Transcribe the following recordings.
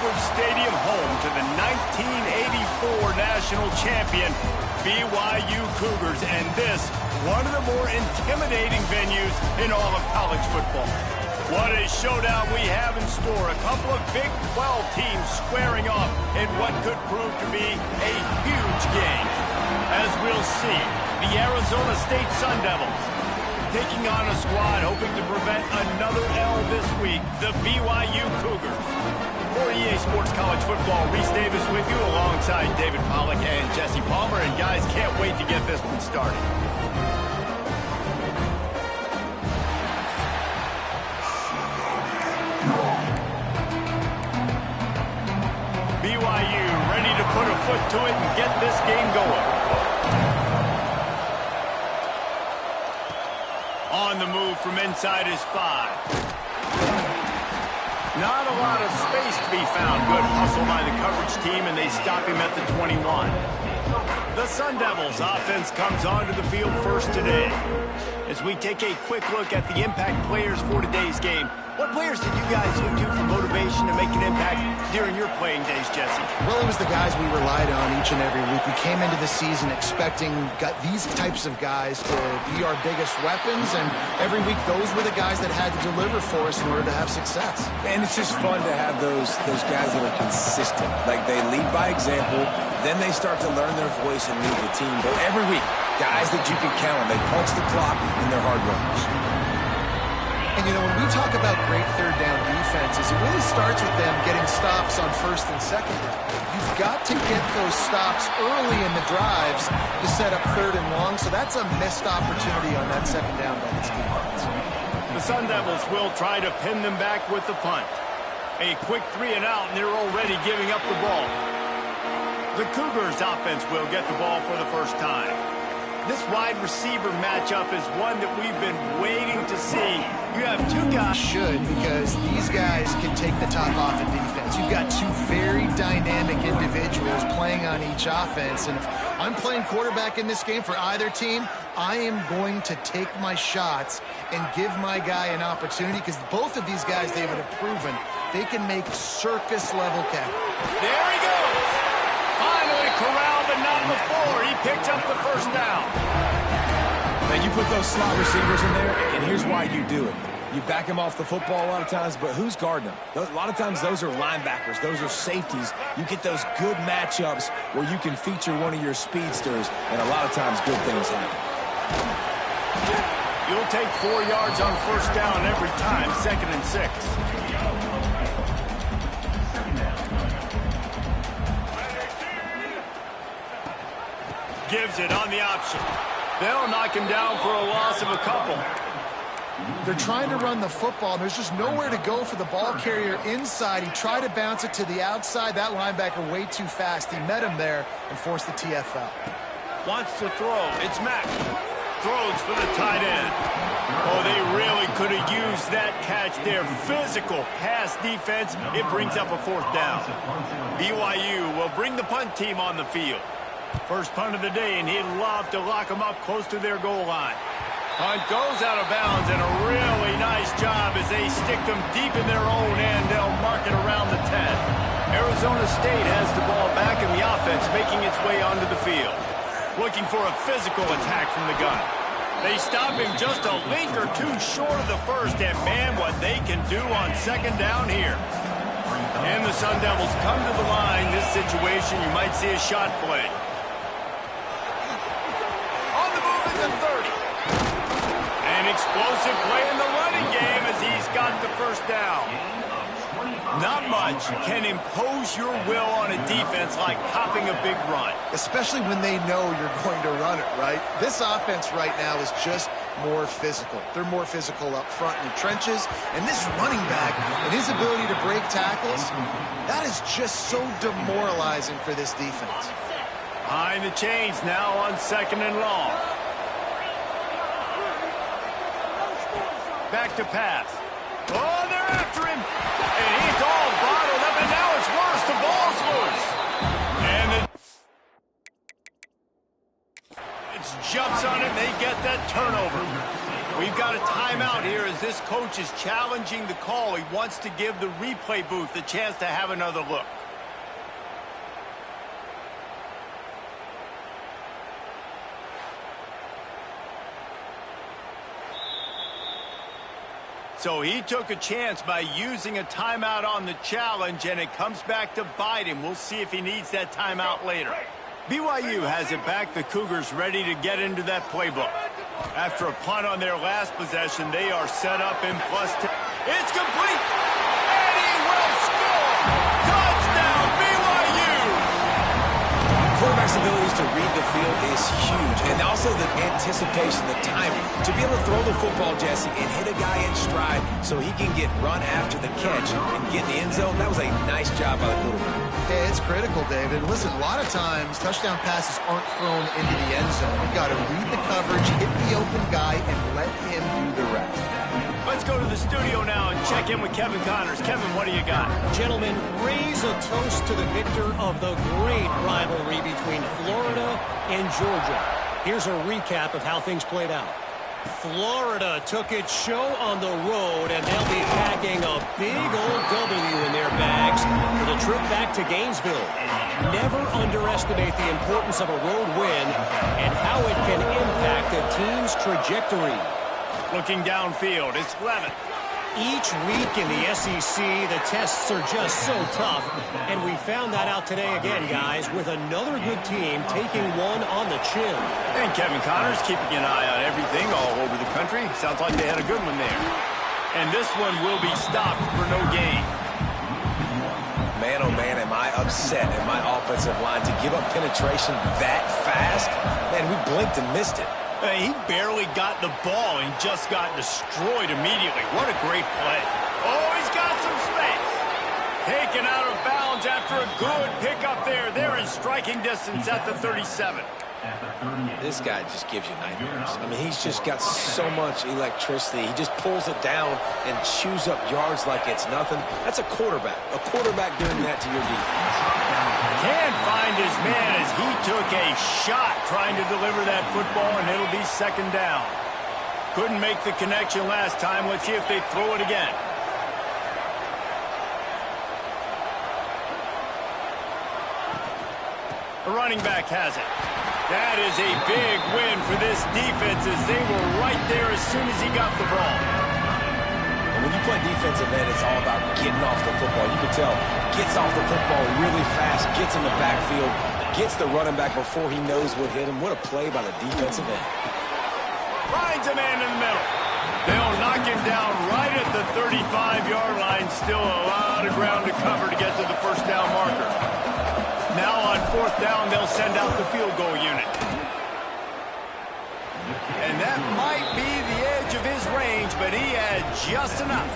Stadium, home to the 1984 national champion BYU Cougars, and this, one of the more intimidating venues in all of college football. What a showdown we have in store. A couple of Big 12 teams squaring off in what could prove to be a huge game. As we'll see, the Arizona State Sun Devils taking on a squad hoping to prevent another L this week, the BYU Cougars. For EA Sports College Football, Reese Davis with you alongside David Pollack and Jesse Palmer. And guys, can't wait to get this one started. BYU ready to put a foot to it and get this game going. On the move from inside his 5. Not a lot of space to be found. Good hustle by the coverage team, and they stop him at the 21. The Sun Devils offense comes onto the field first today. As we take a quick look at the impact players for today's game, what players did you guys look to for motivation to make an impact during your playing days, Jesse? Well, it was the guys we relied on each and every week. We came into the season expecting these types of guys to be our biggest weapons, and every week those were the guys that had to deliver for us in order to have success. And it's just fun to have those guys that are consistent. Like, they lead by example, then they start to learn their voice and lead the team. But every week, guys that you can count on, they punch the clock and they're hard runners. And, you know, when we talk about great third down defenses, it really starts with them getting stops on first and second down. You've got to get those stops early in the drives to set up third and long, so that's a missed opportunity on that second down by this defense. The Sun Devils will try to pin them back with the punt. A quick 3 and out, and they're already giving up the ball. The Cougars offense will get the ball for the first time. This wide receiver matchup is one that we've been waiting to see. You have two guys. Should, because these guys can take the top off in defense. You've got two very dynamic individuals playing on each offense. And if I'm playing quarterback in this game for either team, I am going to take my shots and give my guy an opportunity, because both of these guys, David, have proven they can make circus-level catch. There he goes. Finally corralled, but not before. He picked up the first down. Now, you put those slot receivers in there, and here's why you do it. You back them off the football a lot of times, but who's guarding them? A lot of times those are linebackers. Those are safeties. You get those good matchups where you can feature one of your speedsters, and a lot of times good things happen. You'll take 4 yards on first down every time, 2nd and 6. Gives it on the option. They'll knock him down for a loss of a couple. They're trying to run the football. There's just nowhere to go for the ball carrier inside. He tried to bounce it to the outside. That linebacker way too fast. He met him there and forced the TFL. Wants to throw. It's Mack. Throws for the tight end. Oh, they really could have used that catch there. Physical pass defense. It brings up a 4th down. BYU will bring the punt team on the field. First punt of the day, and he'd love to lock them up close to their goal line. Punt goes out of bounds, and a really nice job as they stick them deep in their own end. They'll mark it around the 10. Arizona State has the ball back in the offense, making its way onto the field. Looking for a physical attack from the gun. They stop him just a link or two short of the first, and man, what they can do on 2nd down here. And the Sun Devils come to the line. This situation, you might see a shot play. On the move at the 30. An explosive play in the running game as he's got the first down. Not much can impose your will on a defense like popping a big run. Especially when they know you're going to run it, right? This offense right now is just more physical. They're more physical up front in the trenches. And this running back and his ability to break tackles, that is just so demoralizing for this defense. Behind the chains now on 2nd and long. Back to pass. Oh, they're after him. And he's all bottled up, and now it's worse. The ball's loose. And it jumps on it, and they get that turnover. We've got a timeout here as this coach is challenging the call. He wants to give the replay booth a chance to have another look. So he took a chance by using a timeout on the challenge, and it comes back to bite him. We'll see if he needs that timeout later. BYU has it back. The Cougars ready to get into that playbook. After a punt on their last possession, they are set up in +10. It's complete, and he will score! Touchdown, BYU! Quarterback's abilities to read the field is huge, and also the anticipation, the timing. To be able to throw the football, Jesse, and hit a guy in stride so he can get run after the catch and get in the end zone, that was a nice job by the quarterback. Yeah, it's critical, David. Listen, a lot of times touchdown passes aren't thrown into the end zone. You've got to read the coverage, hit the open guy, and let him do the rest. Let's go to the studio now and check in with Kevin Connors. Kevin, what do you got? Gentlemen, raise a toast to the victor of the great rivalry between Florida and Georgia. Here's a recap of how things played out. Florida took its show on the road, and they'll be packing a big old W in their bags for the trip back to Gainesville. Never underestimate the importance of a road win and how it can impact a team's trajectory. Looking downfield, it's Levin. Each week in the SEC, the tests are just so tough, and we found that out today again, guys, with another good team taking one on the chin. And Kevin Connors keeping an eye on everything all over the country. Sounds like they had a good one there. And this one will be stopped for no gain. Man, oh man, am I upset at my offensive line to give up penetration that fast? Man, we blinked and missed it. He barely got the ball and just got destroyed immediately. What a great play. Oh, he's got some space. Taken out of bounds after a good pickup there. They're in striking distance at the 37. This guy just gives you nightmares. I mean, he's just got so much electricity. He just pulls it down and chews up yards like it's nothing. That's a quarterback. A quarterback doing that to your defense. Can't find his man as he took a shot trying to deliver that football, and it'll be second down. Couldn't make the connection last time. Let's see if they throw it again. The running back has it. That is a big win for this defense as they were right there as soon as he got the ball. And when you play defensive end, it's all about getting off the football. You can tell, gets off the football really fast, gets in the backfield, gets the running back before he knows what hit him. What a play by the defensive end. Finds a man in the middle. They'll knock him down right at the 35-yard line. Still a lot of ground to cover to get to the first down marker. Now on fourth down, they'll send out the field goal unit. And that might be the edge of his range, but he had just enough.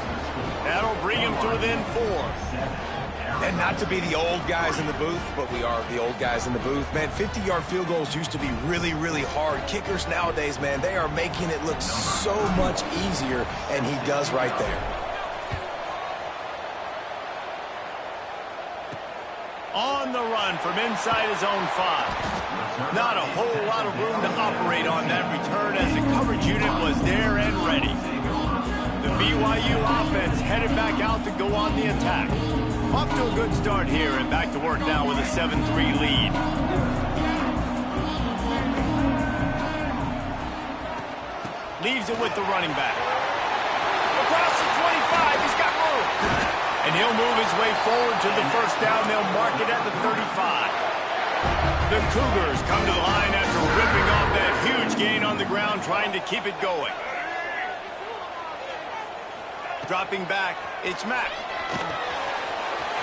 That'll bring him to within 4. And not to be the old guys in the booth, but we are the old guys in the booth. Man, 50-yard field goals used to be really, really hard. Kickers nowadays, man, they are making it look so much easier, and he does right there. On the run from inside his own 5. Not a whole lot of room to operate on that return as the coverage unit was there and ready. The BYU offense headed back out to go on the attack. Off to a good start here and back to work now with a 7-3 lead. Leaves it with the running back. Across the 25, he's got room. And he'll move his way forward to the first down. They'll mark it at the 35. The Cougars come to the line after ripping off that huge gain on the ground, trying to keep it going. Dropping back, it's Mack.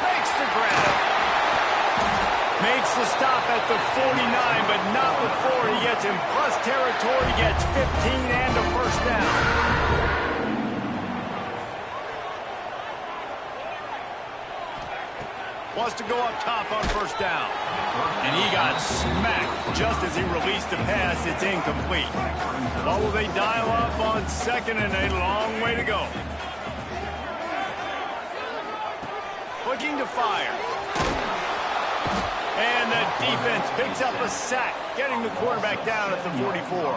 Makes the grab. Makes the stop at the 49, but not before he gets in plus territory, gets 15 and a first down. Wants to go up top on first down. And he got smacked just as he released the pass. It's incomplete. What will they dial up on second, and a long way to go. Looking to fire. And the defense picks up a sack, getting the quarterback down at the 44.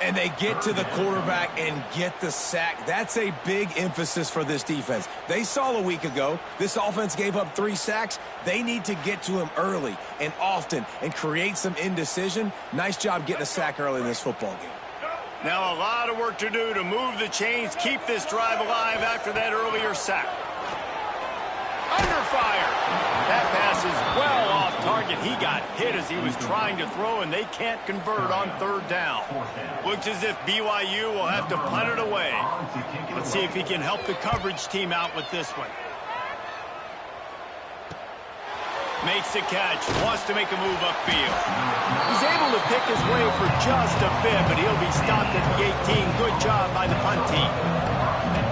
And they get to the quarterback and get the sack. That's a big emphasis for this defense. They saw a week ago, this offense gave up 3 sacks. They need to get to him early and often and create some indecision. Nice job getting a sack early in this football game. Now a lot of work to do to move the chains, keep this drive alive after that earlier sack. Under fire. That pass is well off target. He got hit as he was trying to throw, and they can't convert on 3rd down. Looks as if BYU will have to punt it away. Let's see if he can help the coverage team out with this one. Makes the catch, wants to make a move upfield. He's able to pick his way for just a bit, but he'll be stopped at the 18. Good job by the punt team.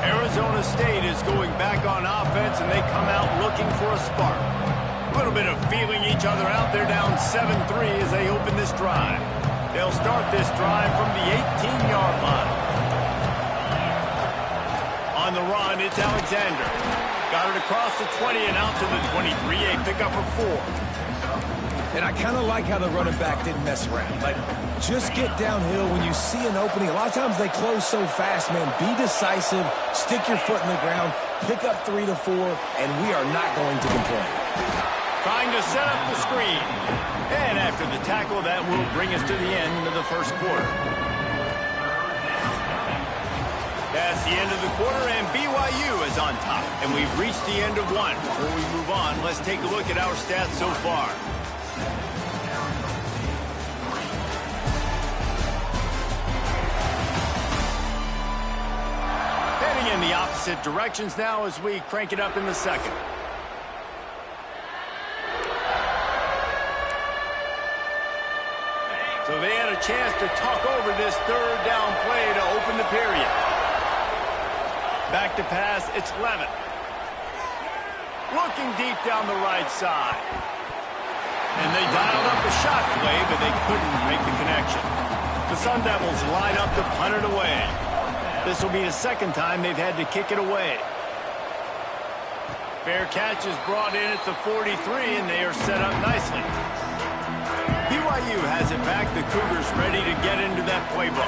Arizona State is going back on offense, and they come out looking for a spark. A little bit of feeling each other out. They're down 7-3 as they open this drive. They'll start this drive from the 18-yard line. On the run, it's Alexander. Got it across the 20 and out to the 23. A pickup of 4. And I kind of like how the running back didn't mess around. Like, just get downhill when you see an opening. A lot of times they close so fast, man. Be decisive, stick your foot in the ground, pick up 3 to 4, and we are not going to complain. Trying to set up the screen. And after the tackle, that will bring us to the end of the first quarter. That's the end of the quarter, and BYU is on top. And we've reached the end of one. Before we move on, let's take a look at our stats so far. Heading in the opposite directions now as we crank it up in the second. So they had a chance to talk over this 3rd down play to open the period. Back to pass, it's Levin. Looking deep down the right side. And they dialed up a shot play, but they couldn't make the connection. The Sun Devils line up to punt it away. This will be the 2nd time they've had to kick it away. Fair catch is brought in at the 43, and they are set up nicely. BYU has it back. The Cougars ready to get into that playbook.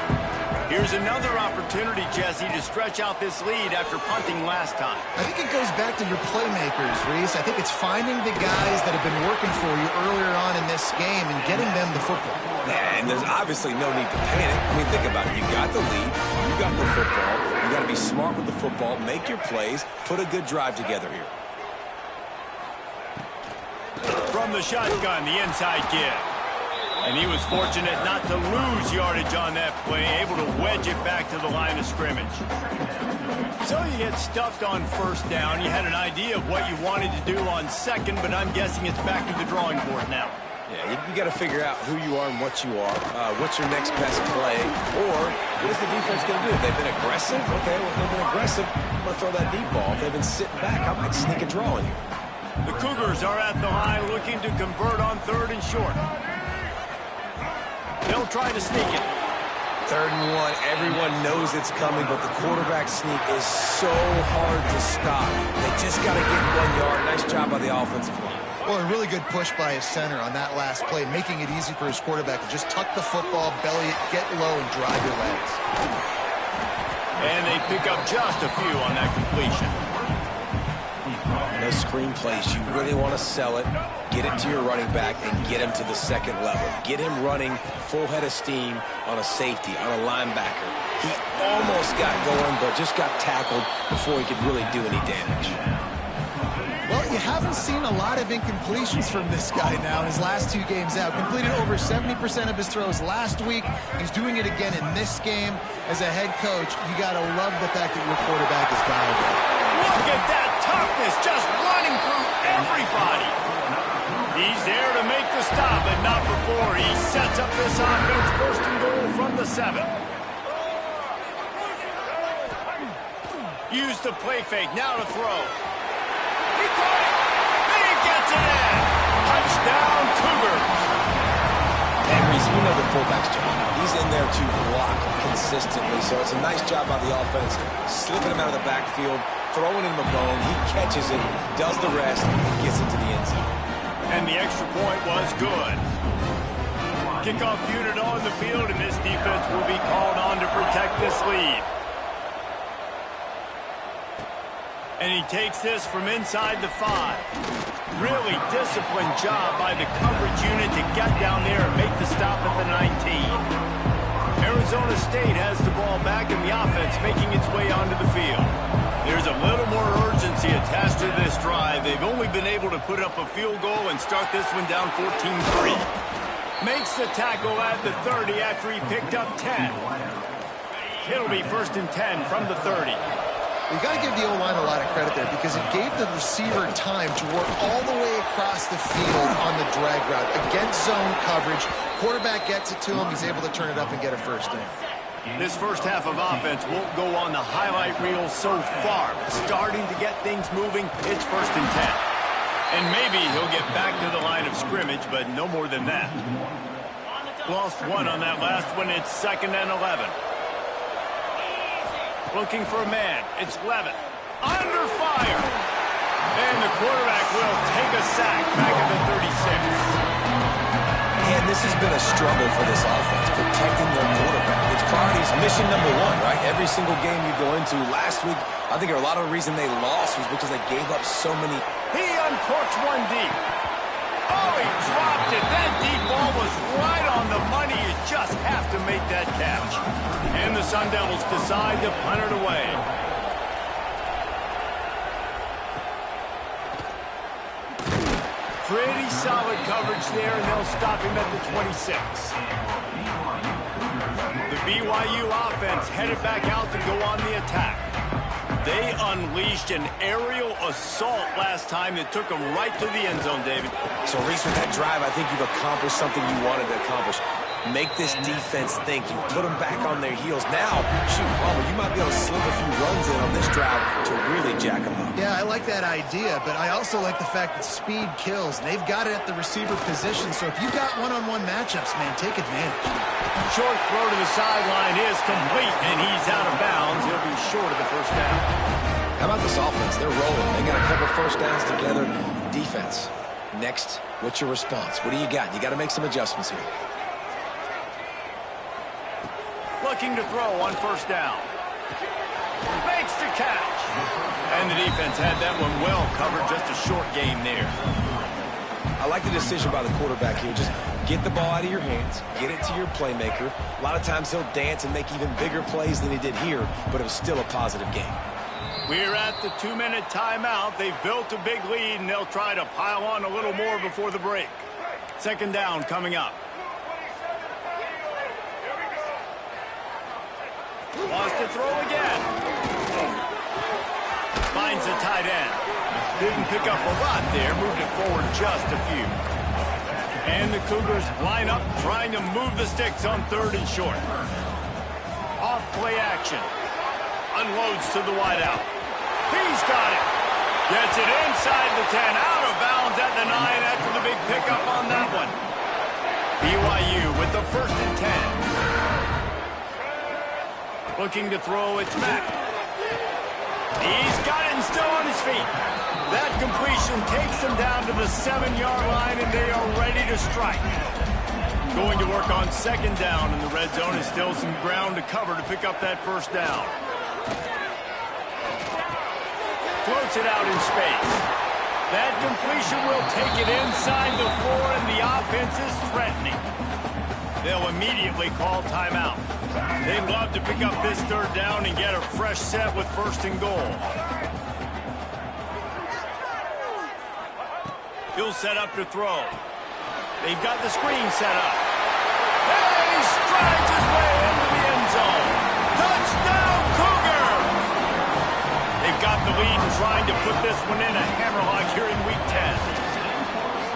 Here's another opportunity, Jesse, to stretch out this lead after punting last time. I think it goes back to your playmakers, Reese. I think it's finding the guys that have been working for you earlier on in this game and getting them the football. Yeah, and there's obviously no need to panic. I mean, think about it. You got the lead. You got the football. You got to be smart with the football. Make your plays. Put a good drive together here. From the shotgun, the inside give. And he was fortunate not to lose yardage on that play, able to wedge it back to the line of scrimmage. So you get stuffed on 1st down. You had an idea of what you wanted to do on 2nd, but I'm guessing it's back to the drawing board now. Yeah, you got to figure out who you are and what you are. What's your next best play? Or what is the defense going to do? If they've been aggressive, okay, well, if they've been aggressive, I'm going to throw that deep ball. If they've been sitting back, I might sneak a draw in here. The Cougars are at the line looking to convert on 3rd and short. They'll try to sneak it. 3rd and 1. Everyone knows it's coming, but the quarterback sneak is so hard to stop. They just got to get 1 yard. Nice job by the offensive line. Well, a really good push by his center on that last play, making it easy for his quarterback to just tuck the football, belly it, get low, and drive your legs. And they pick up just a few on that completion. Those screen plays, you really want to sell it, get it to your running back, and get him to the 2nd level. Get him running full head of steam on a safety, on a linebacker. He almost got going, but just got tackled before he could really do any damage. Well, you haven't seen a lot of incompletions from this guy now in his last 2 games out. Completed over 70% of his throws last week. He's doing it again in this game. As a head coach, you got to love the fact that your quarterback is dialed in. Look at that toughness, just running through everybody. He's there to make the stop, but not before he sets up this offense. 1st and goal from the 7. Use the play fake, now to throw. He caught it, and he gets it in. Touchdown, Cougars. And Reese, we know the fullback's job. He's in there to block consistently, so it's a nice job by the offense, slipping him out of the backfield, throwing him a bone. He catches it, does the rest, gets into the end zone. And the extra point was good. Kickoff unit on the field, and this defense will be called on to protect this lead. And he takes this from inside the 5. Really disciplined job by the coverage unit to get down there and make the stop at the 19. Arizona State has the ball back in the offense, making its way onto the field. There's a little more urgency attached to this drive. They've only been able to put up a field goal and start this one down 14-3. Makes the tackle at the 30 after he picked up 10. It'll be 1st and 10 from the 30. You've got to give the O-line a lot of credit there because it gave the receiver time to work all the way across the field on the drag route against zone coverage. Quarterback gets it to him. He's able to turn it up and get a first down. This first half of offense won't go on the highlight reel so far. Starting to get things moving, it's 1st and 10. And maybe he'll get back to the line of scrimmage, but no more than that. Lost one on that last one. It's 2nd and 11. Looking for a man. It's Levitt. Under fire. And the quarterback will take a sack back at the 36. And this has been a struggle for this offense, protecting their quarterback. It's priorities mission number 1, right? Every single game you go into. Last week, I think a lot of the reason they lost was because they gave up so many. He uncorks one deep. Oh, he dropped it. That deep ball was right on the money. You just have to make that catch. And the Sun Devils decide to punt it away. Pretty solid coverage there, and they'll stop him at the 26. The BYU offense headed back out to go on the attack. They unleashed an aerial assault last time that took them right to the end zone, David. So, Reese, with that drive, I think you've accomplished something you wanted to accomplish. Make this defense think. You put them back on their heels. Now, shoot, Palmer, you might be able to slip a few runs in on this drive to really jack them up. Yeah, I like that idea, but I also like the fact that speed kills. And they've got it at the receiver position, so if you've got one-on-one matchups, man, take advantage. Short throw to the sideline is complete, and he's out of bounds. He'll be short of the first down. How about this offense? They're rolling. They got a couple first downs together. Defense. Next, what's your response? What do you got? You got to make some adjustments here. Looking to throw on 1st down. Makes the catch. And the defense had that one well covered. Just a short game there. I like the decision by the quarterback here. Just get the ball out of your hands. Get it to your playmaker. A lot of times he'll dance and make even bigger plays than he did here, but it was still a positive game. We're at the 2-minute timeout. They've built a big lead, and they'll try to pile on a little more before the break. 2nd down coming up. Wants to throw again. Finds the tight end. Didn't pick up a lot there. Moved it forward just a few. And the Cougars line up, trying to move the sticks on 3rd and short. Off play action. Unloads to the wideout. He's got it. Gets it inside the 10. Out of bounds at the 9 after the big pickup on that one. BYU with the 1st and 10. Looking to throw, it's Mack. He's got it and still on his feet. That completion takes them down to the 7-yard line, and they are ready to strike. Going to work on 2nd down, and the red zone is still some ground to cover to pick up that 1st down. Floats it out in space. That completion will take it inside the 4, and the offense is threatening. They'll immediately call timeout. They'd love to pick up this 3rd down and get a fresh set with 1st and goal. He'll set up to throw. They've got the screen set up. And he strides his way into the end zone. Touchdown, Cougar! They've got the lead and trying to put this one in a hammerlock here in Week 10.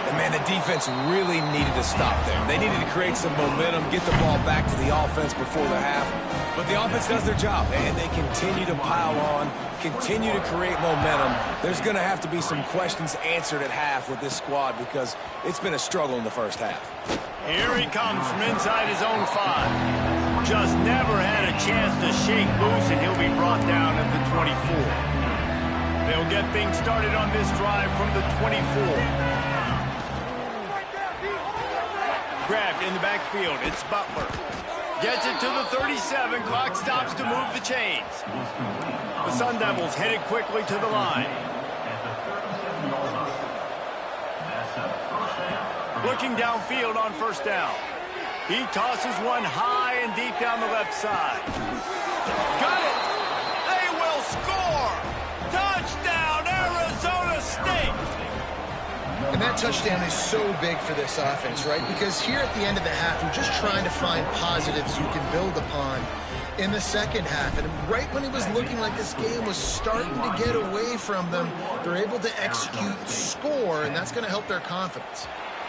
And, man, the defense really needed to stop there. They needed to create some momentum, get the ball back to the offense before the half. But the offense does their job, and they continue to pile on, continue to create momentum. There's going to have to be some questions answered at half with this squad because it's been a struggle in the first half. Here he comes from inside his own 5. Just never had a chance to shake loose, and he'll be brought down at the 24. They'll get things started on this drive from the 24. grabbed in the backfield. It's Butler. Gets it to the 37. Clock stops to move the chains. The Sun Devils headed quickly to the line. Looking downfield on first down. He tosses one high and deep down the left side. Got it! They will score! Touchdown, Arizona State! And that touchdown is so big for this offense, right? Because here at the end of the half, you're just trying to find positives you can build upon in the second half. And right when it was looking like this game was starting to get away from them, they're able to execute, score, and that's going to help their confidence.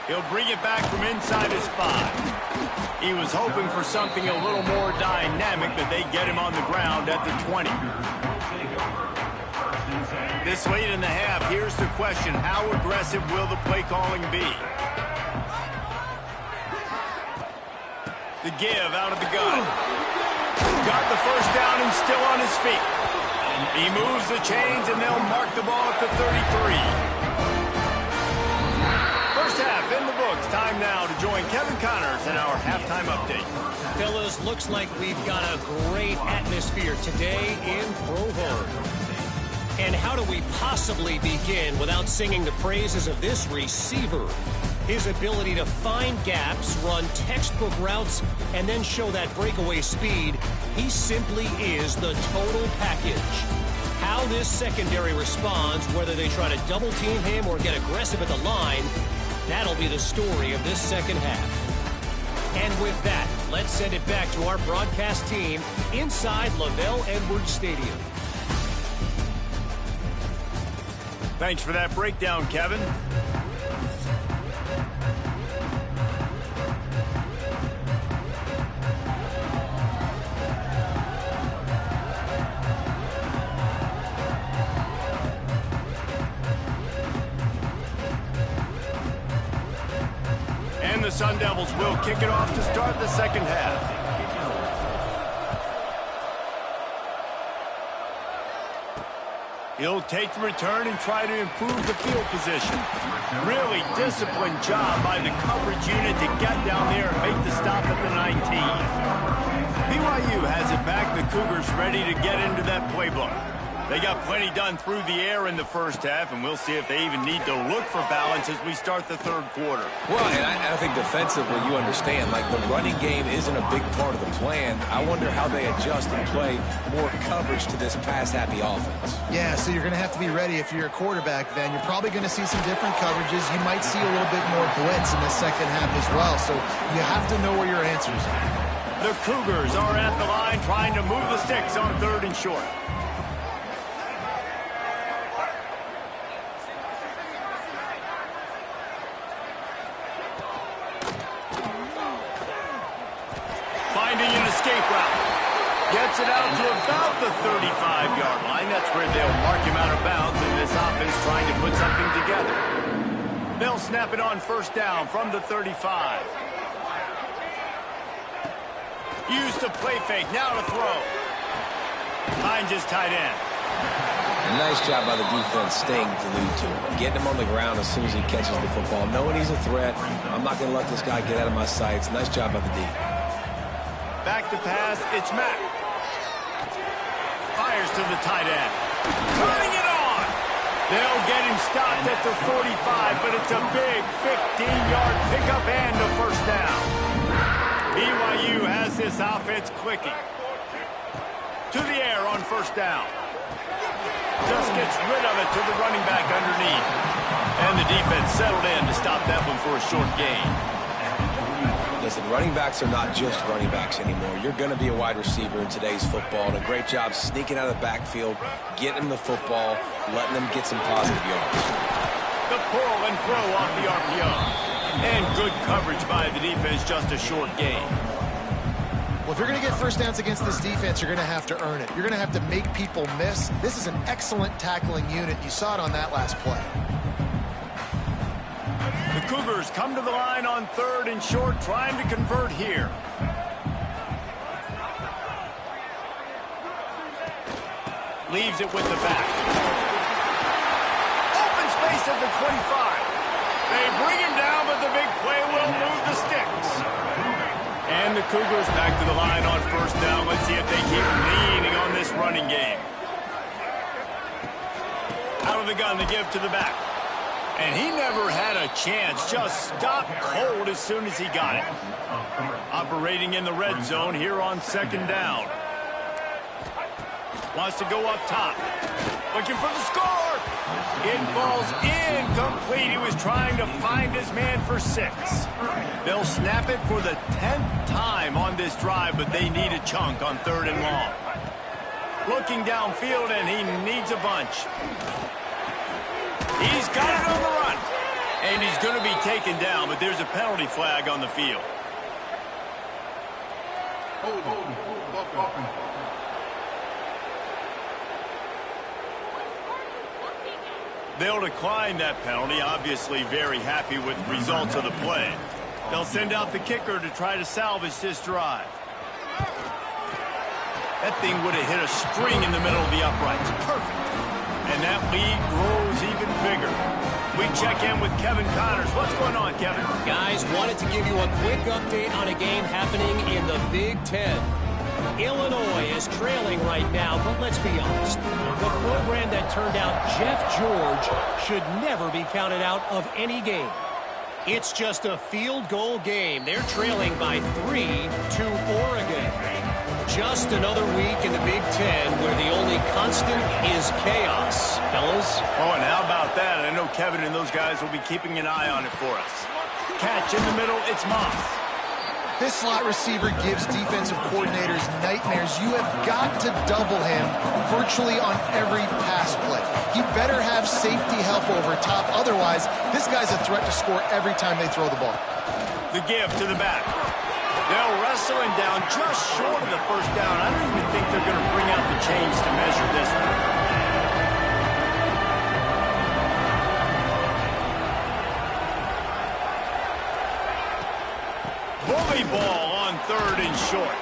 He'll bring it back from inside his 5. He was hoping for something a little more dynamic, but they get him on the ground at the 20. This late in the half, here's the question. How aggressive will the play calling be? The give out of the gun. Got the first down and still on his feet. He moves the chains, and they'll mark the ball at the 33. First half in the books. Time now to join Kevin Connors in our halftime update. Fellas, looks like we've got a great atmosphere today in Provo. And how do we possibly begin without singing the praises of this receiver? His ability to find gaps, run textbook routes, and then show that breakaway speed. He simply is the total package. How this secondary responds, whether they try to double team him or get aggressive at the line, that'll be the story of this second half. And with that, let's send it back to our broadcast team inside LaVell Edwards Stadium. Thanks for that breakdown, Kevin. And the Sun Devils will kick it off to start the second half. He'll take the return and try to improve the field position. Really disciplined job by the coverage unit to get down there and make the stop at the 19. BYU has it back. The Cougars ready to get into that playbook. They got plenty done through the air in the first half, and we'll see if they even need to look for balance as we start the third quarter. Well, and I think defensively, you understand, like the running game isn't a big part of the plan. I wonder how they adjust and play more coverage to this pass-happy offense. Yeah, so you're going to have to be ready if you're a quarterback then. You're probably going to see some different coverages. You might see a little bit more blitz in the second half as well, so you have to know where your answers are. The Cougars are at the line trying to move the sticks on 3rd and short. Finding an escape route. Gets it out to about the 35-yard line. That's where they'll mark him out of bounds, and this offense trying to put something together. They'll snap it on first down from the 35. Used to play fake, now to throw. Finds his tight end. A nice job by the defense staying glued to him. Getting him on the ground as soon as he catches the football. Knowing he's a threat, I'm not going to let this guy get out of my sights. Nice job by the D. Back to pass, it's Mack. Fires to the tight end. Turning it on. They'll get him stopped at the 45, but it's a big 15-yard pickup and a first down. BYU has this offense clicking. To the air on first down. Just gets rid of it to the running back underneath. And the defense settled in to stop that one for a short gain. Listen, running backs are not just running backs anymore. You're going to be a wide receiver in today's football. And a great job sneaking out of the backfield, getting them the football, letting them get some positive yards. The pull and throw off the RPO. And good coverage by the defense, just a short gain. Well, if you're going to get first downs against this defense, you're going to have to earn it. You're going to have to make people miss. This is an excellent tackling unit. You saw it on that last play. The Cougars come to the line on 3rd and short, trying to convert here. Leaves it with the back. Open space at the 25. They bring him down, but the big play will move the sticks. And the Cougars back to the line on first down. Let's see if they keep leaning on this running game. Out of the gun to give to the back. And he never had a chance. Just stopped cold as soon as he got it. Operating in the red zone here on second down. Wants to go up top. Looking for the score. It falls incomplete. He was trying to find his man for 6. They'll snap it for the 10th time on this drive, but they need a chunk on 3rd and long. Looking downfield, and he needs a bunch. He's got it on the run. And he's going to be taken down, but there's a penalty flag on the field. They'll decline that penalty, obviously very happy with the results of the play. They'll send out the kicker to try to salvage this drive. That thing would have hit a string in the middle of the uprights. Perfect. And that lead grows even bigger. We check in with Kevin Connors. What's going on, Kevin? Guys, wanted to give you a quick update on a game happening in the Big Ten. Illinois is trailing right now, but let's be honest. The program that turned out Jeff George should never be counted out of any game. It's just a field goal game. They're trailing by 3 to Oregon. Just another week in the Big Ten where the only constant is chaos. Fellas? Oh, and how about that? I know Kevin and those guys will be keeping an eye on it for us. Catch in the middle, it's Moss. This slot receiver gives defensive coordinators nightmares. You have got to double him virtually on every pass play. He better have safety help over top. Otherwise, this guy's a threat to score every time they throw the ball. The give to the back. They'll wrestle him down just short of the first down. I don't even think they're going to bring out the chains to measure this one. Bully ball on 3rd and short.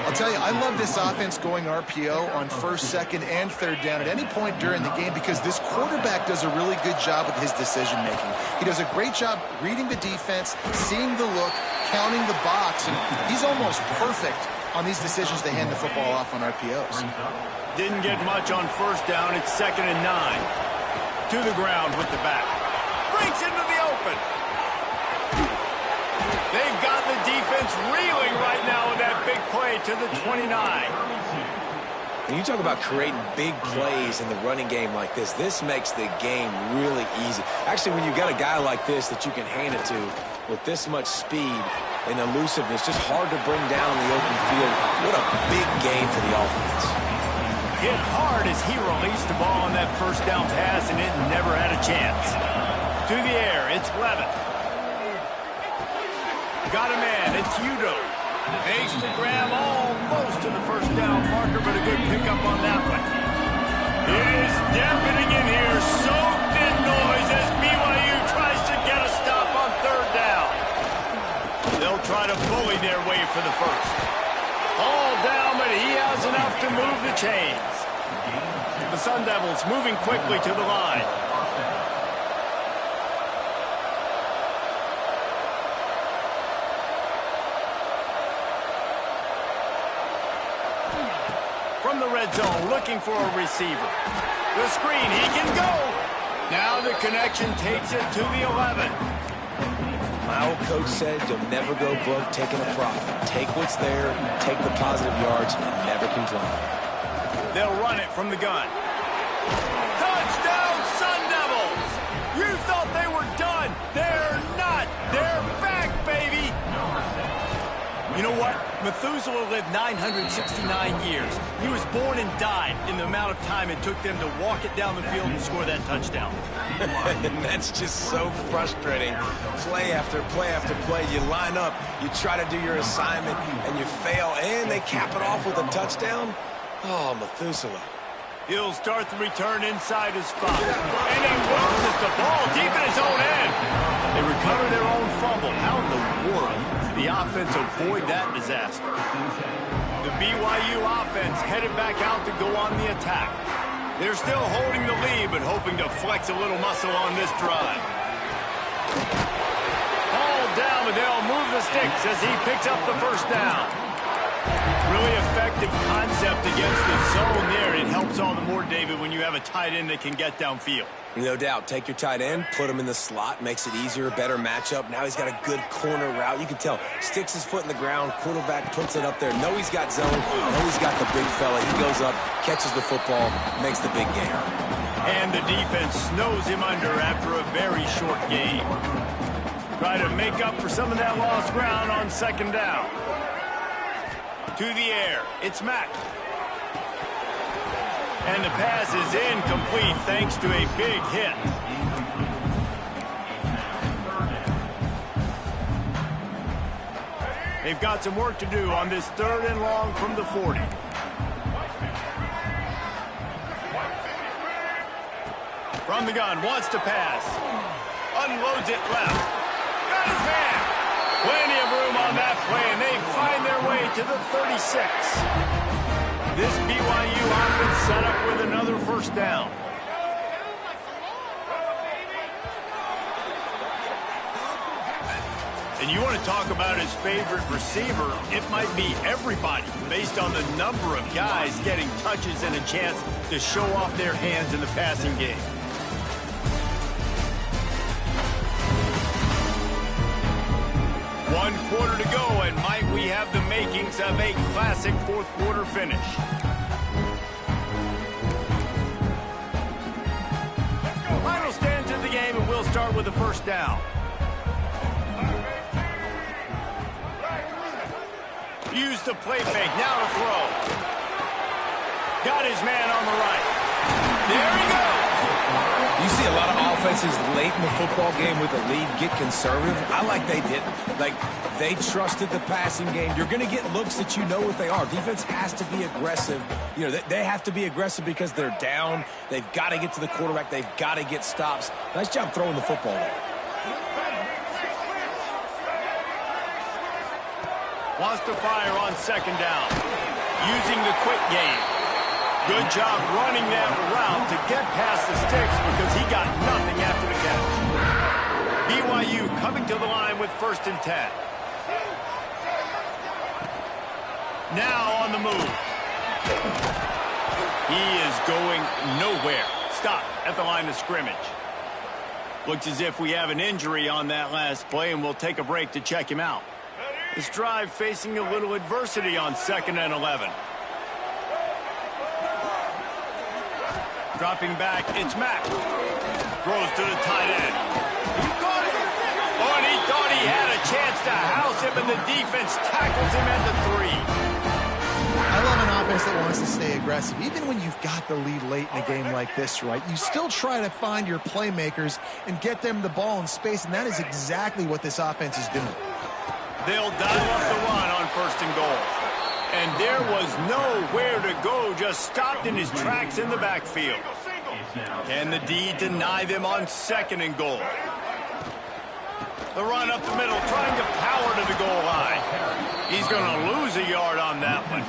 I'll tell you, I love this offense going RPO on 1st, 2nd, and 3rd down at any point during the game because this quarterback does a really good job with his decision-making. He does a great job reading the defense, seeing the look, counting the box, and he's almost perfect on these decisions to hand the football off on RPOs. Didn't get much on 1st down. It's 2nd and 9. To the ground with the back. Breaks into the open. They've got the defense reeling right now with that big play to the 29. When you talk about creating big plays in the running game like this makes the game really easy. Actually, when you've got a guy like this that you can hand it to with this much speed and elusiveness, just hard to bring down in the open field. What a big game for the offense. Hit hard as he released the ball on that 1st down pass, and it never had a chance. To the air, it's Levitt. Got a man, it's Udo. Makes the grab almost to the 1st down marker, but a good pickup on that one. It is deafening in here, soaked in noise as BYU tries to get a stop on 3rd down. They'll try to bully their way for the 1st. All down, but he has enough to move the chains. The Sun Devils moving quickly to the line. From the red zone, looking for a receiver. The screen, he can go. Now the connection takes it to the 11. My old coach said you'll never go broke taking a profit. Take what's there, take the positive yards, and never complain. They'll run it from the gun. Touchdown, Sun Devils! You thought they were done. They're not. They're back, baby. You know what? Methuselah lived 969 years. He was born and died in the amount of time it took them to walk it down the field and score that touchdown. And that's just so frustrating. Play after play after play. You line up, you try to do your assignment, and you fail, and they cap it off with a touchdown? Oh, Methuselah. He'll start the return inside his spot. And he loses the ball deep in his own end. They recover their own fumble. How in the world did the offense avoid that disaster? The BYU offense headed back out to go on the attack. They're still holding the lead, but hoping to flex a little muscle on this drive. Ball down, but they'll move the sticks as he picks up the first down. Really effective concept against the zone there. It helps all the more, David, when you have a tight end that can get downfield. No doubt. Take your tight end, put him in the slot, makes it easier, better matchup. Now he's got a good corner route. You can tell. Sticks his foot in the ground, quarterback puts it up there. Know he's got zone, know he's got the big fella. He goes up, catches the football, makes the big gain. And the defense snows him under after a very short game. Try to make up for some of that lost ground on second down. To the air, it's Mack. And the pass is incomplete thanks to a big hit. They've got some work to do on this 3rd and long from the 40. From the gun, wants to pass. Unloads it left. Got his man. Plenty of room on that play, and they find their way to the 36. This BYU offense set up with another first down. And you want to talk about his favorite receiver, it might be everybody based on the number of guys getting touches and a chance to show off their hands in the passing game. One quarter to go, and might we have the makings of a classic fourth quarter finish. Final stand to the game, and we'll start with the first down. Use the play fake, now to throw. Got his man on the right. There he goes. You see a lot of offenses late in the football game with the lead get conservative. I like they didn't. Like, they trusted the passing game. You're going to get looks that you know what they are. Defense has to be aggressive. You know, they have to be aggressive because they're down. They've got to get to the quarterback. They've got to get stops. Nice job throwing the football there. Wants to fire on second down. Using the quick game. Good job running that route to get past the sticks because he got nothing after the catch. BYU coming to the line with 1st and 10. Now on the move. He is going nowhere. Stop at the line of scrimmage. Looks as if we have an injury on that last play, and we'll take a break to check him out. This drive facing a little adversity on 2nd and 11. Dropping back, it's Mack. Throws to the tight end. He caught it. Oh, and he thought he had a chance to house him, and the defense tackles him at the 3. I love an offense that wants to stay aggressive. Even when you've got the lead late in a game like this, right, you still try to find your playmakers and get them the ball in space, and that is exactly what this offense is doing. They'll dial up the run on 1st and goal. And there was nowhere to go, just stopped in his tracks in the backfield. Can the D deny them on 2nd and goal? The run up the middle, trying to power to the goal line. He's going to lose a yard on that one.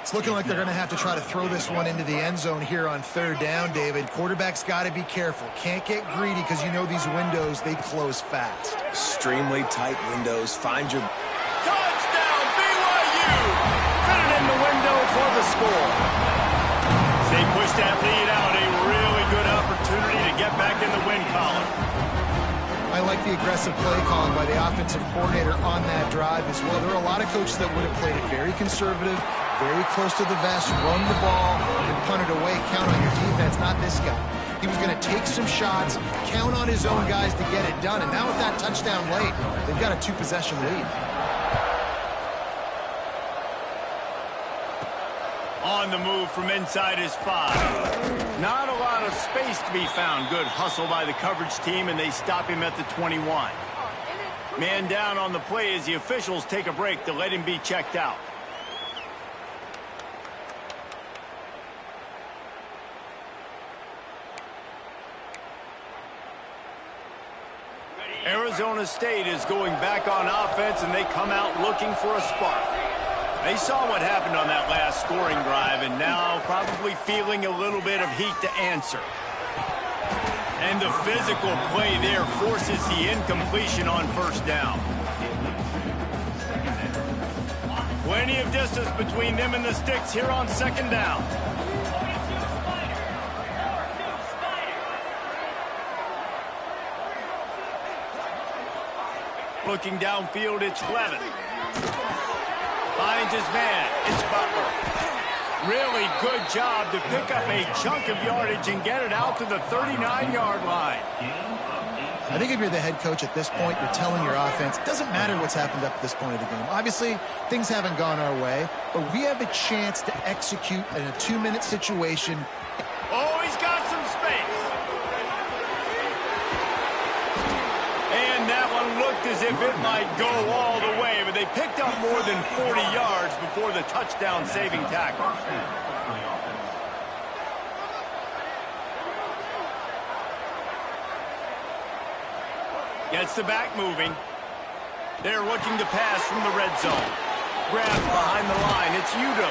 It's looking like they're going to have to try to throw this one into the end zone here on 3rd down, David. Quarterback's got to be careful. Can't get greedy because you know these windows, they close fast. Extremely tight windows. Find your... Touchdown, BYU! Fit it in the window for the score. They push that lead out. A really good opportunity to get back in the win column. I like the aggressive play calling by the offensive coordinator on that drive as well. There are a lot of coaches that would have played it very conservative, very close to the vest, run the ball, and punt it away. Count on your defense, not this guy. He was going to take some shots, count on his own guys to get it done. And now with that touchdown late, they've got a 2-possession lead. On the move from inside his 5. Not a lot of space to be found. Good hustle by the coverage team, and they stop him at the 21. Man down on the play as the officials take a break to let him be checked out. Arizona State is going back on offense, and they come out looking for a spark. They saw what happened on that last scoring drive, and now probably feeling a little bit of heat to answer. And the physical play there forces the incompletion on 1st down. Plenty of distance between them and the sticks here on second down. Looking downfield, it's Levin. Finds his man. It's Butler. Really good job to pick up a chunk of yardage and get it out to the 39-yard line. I think if you're the head coach at this point, you're telling your offense, it doesn't matter what's happened up to this point of the game. Obviously, things haven't gone our way, but we have a chance to execute in a 2-minute situation. Oh, he's got some space. And that one looked as if it might go all the way, but they picked up more than 40 yards before the touchdown-saving tackle. Gets the back moving. They're looking to pass from the red zone. Grabbed behind the line. It's Udo.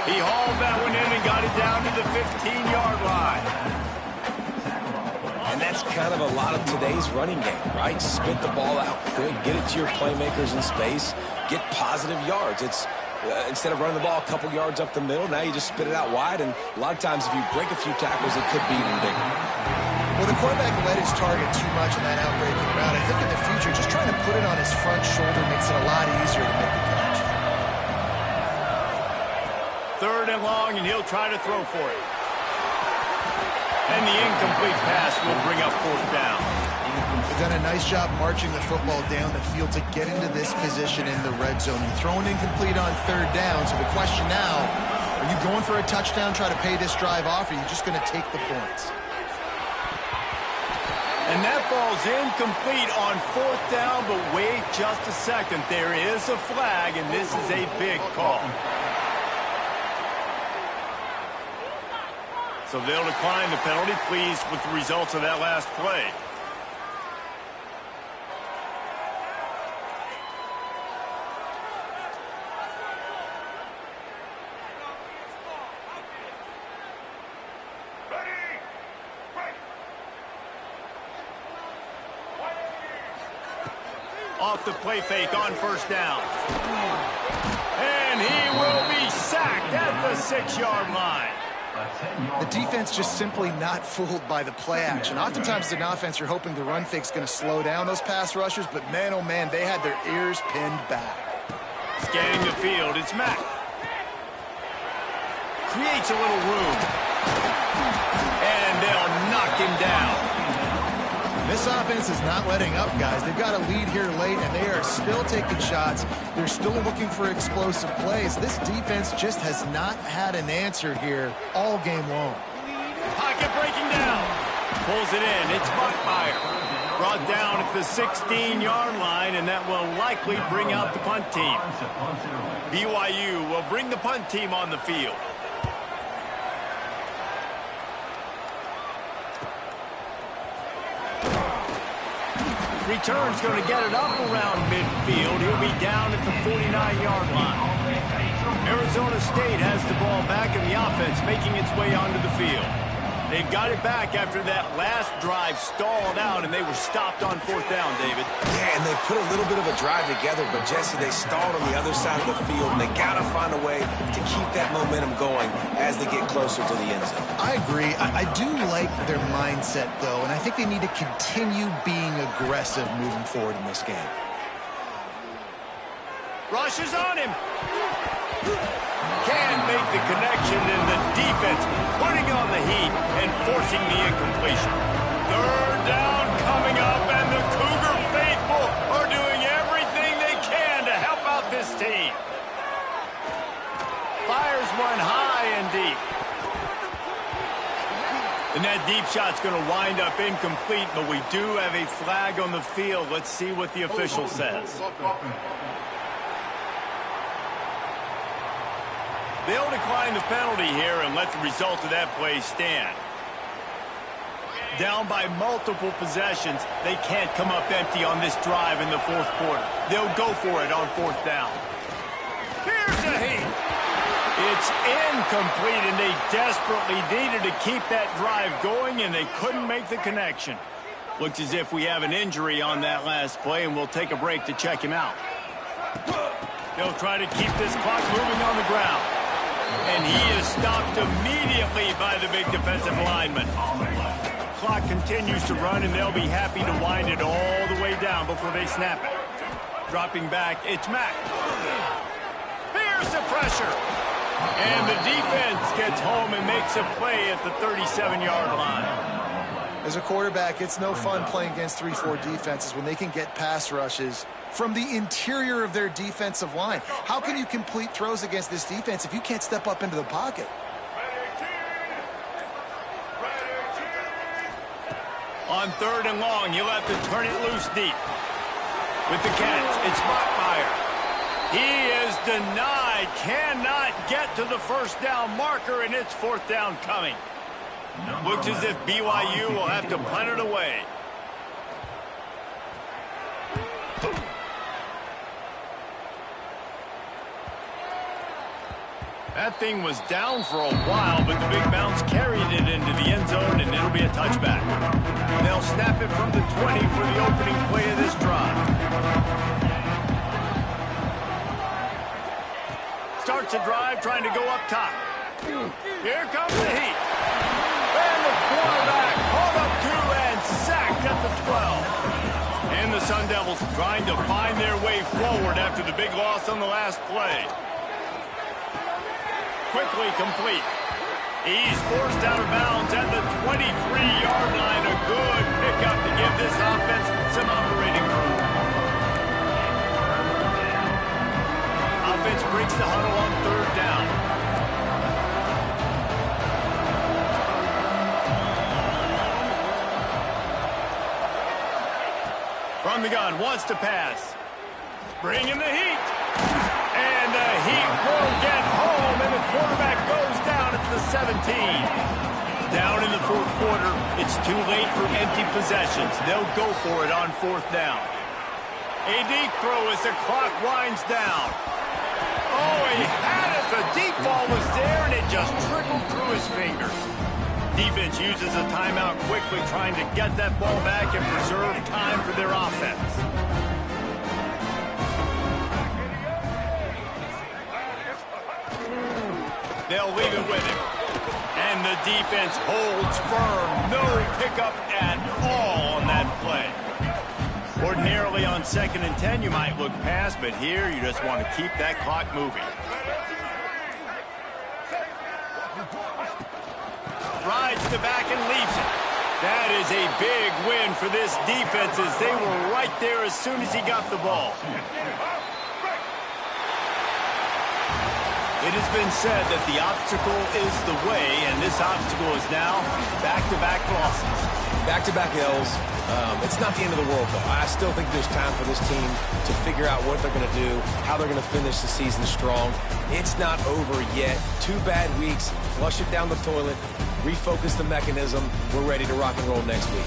He hauled that one in and got it down to the 15-yard line. And that's kind of a lot of today's running game, right? Spit the ball out quick, get it to your playmakers in space, get positive yards. It's instead of running the ball a couple yards up the middle, now you just spit it out wide, and a lot of times if you break a few tackles, it could be even bigger. Well, the quarterback let his target too much in that outbreaking route. I think in the future, just trying to put it on his front shoulder makes it a lot easier to make the catch. 3rd and long, and he'll try to throw for it. And the incomplete pass will bring up 4th down. They've done a nice job marching the football down the field to get into this position in the red zone. You throw an incomplete on 3rd down, so the question now, are you going for a touchdown, try to pay this drive off, or are you just going to take the points? And that falls incomplete on 4th down, but wait just a second. There is a flag, and this is a big call. So they'll decline the penalty, pleased with the results of that last play. Off the play fake on 1st down. And he will be sacked at the 6-yard line. The defense just simply not fooled by the play action. Oftentimes as an offense, you're hoping the run fake's going to slow down those pass rushers, but man, oh man, they had their ears pinned back. Scanning the field, it's Mack. Creates a little room. And they'll knock him down. This offense is not letting up, guys. They've got a lead here late, and they are still taking shots. They're still looking for explosive plays. This defense just has not had an answer here all game long. Pocket breaking down. Pulls it in. It's Buckmeyer. Brought down at the 16-yard line, and that will likely bring out the punt team. BYU will bring the punt team on the field. Return's going to get it up around midfield. He'll be down at the 49-yard line. Arizona State has the ball back in the offense, making its way onto the field. They've got it back after that last drive stalled out, and they were stopped on 4th down, David. Yeah, and they put a little bit of a drive together, but, Jesse, they stalled on the other side of the field, and they got to find a way to keep that momentum going as they get closer to the end zone. I agree. I do like their mindset, though, and I think they need to continue being aggressive moving forward in this game. Rush is on him. Can't make the connection, and the defense putting on the heat and forcing the incompletion. 3rd down coming up, and the Cougar faithful are doing everything they can to help out this team. Fires one high and deep. And that deep shot's going to wind up incomplete, but we do have a flag on the field. Let's see what the official says. They'll decline the penalty here and let the result of that play stand. Down by multiple possessions, they can't come up empty on this drive in the 4th quarter. They'll go for it on 4th down. Here's a heat. It's incomplete, and they desperately needed to keep that drive going, and they couldn't make the connection. Looks as if we have an injury on that last play, and we'll take a break to check him out. They'll try to keep this clock moving on the ground. And he is stopped immediately by the big defensive lineman. Clock continues to run, and they'll be happy to wind it all the way down before they snap it. Dropping back, it's Mack. Here's the pressure. And the defense gets home and makes a play at the 37-yard line. As a quarterback, it's no fun playing against 3-4 defenses when they can get pass rushes from the interior of their defensive line. How can you complete throws against this defense if you can't step up into the pocket? On 3rd and long, you'll have to turn it loose deep. With the catch, it's Bachmeier. He is denied, cannot get to the first down marker, and it's 4th down coming. Looks as if BYU will have to punt it away. That thing was down for a while, but the big bounce carried it into the end zone, and it'll be a touchback. They'll snap it from the 20 for the opening play of this drive. Starts a drive trying to go up top. Here comes the heat. And the quarterback hauled up 2 and sacked at the 12. And the Sun Devils trying to find their way forward after the big loss on the last play. Quickly complete. He's forced out of bounds at the 23-yard line. A good pickup to give this offense some operating room. Offense breaks the huddle on 3rd down. From the gun, wants to pass. Bringing the heat. And the heat will get home, and the quarterback goes down at the 17. Down in the 4th quarter, it's too late for empty possessions. They'll go for it on 4th down. A deep throw as the clock winds down. Oh, he had it. The deep ball was there, and it just trickled through his fingers. Defense uses a timeout quickly, trying to get that ball back and preserve time for their offense. They'll leave it with him. And the defense holds firm. No pickup at all on that play. Ordinarily on 2nd and 10, you might look past, but here you just want to keep that clock moving. Rides the back and leaves it. That is a big win for this defense as they were right there as soon as he got the ball. It has been said that the obstacle is the way, and this obstacle is now back-to-back losses. Back-to-back L's. It's not the end of the world, though. I still think there's time for this team to figure out what they're going to do, how they're going to finish the season strong. It's not over yet. 2 bad weeks. Flush it down the toilet. Refocus the mechanism. We're ready to rock and roll next week.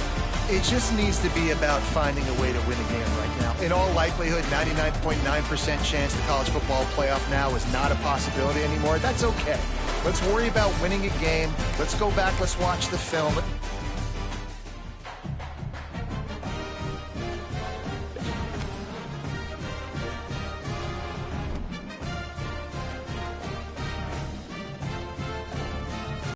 It just needs to be about finding a way to win a game right now. In all likelihood, 99.9% chance the college football playoff now is not a possibility anymore. That's okay. Let's worry about winning a game. Let's go back. Let's watch the film.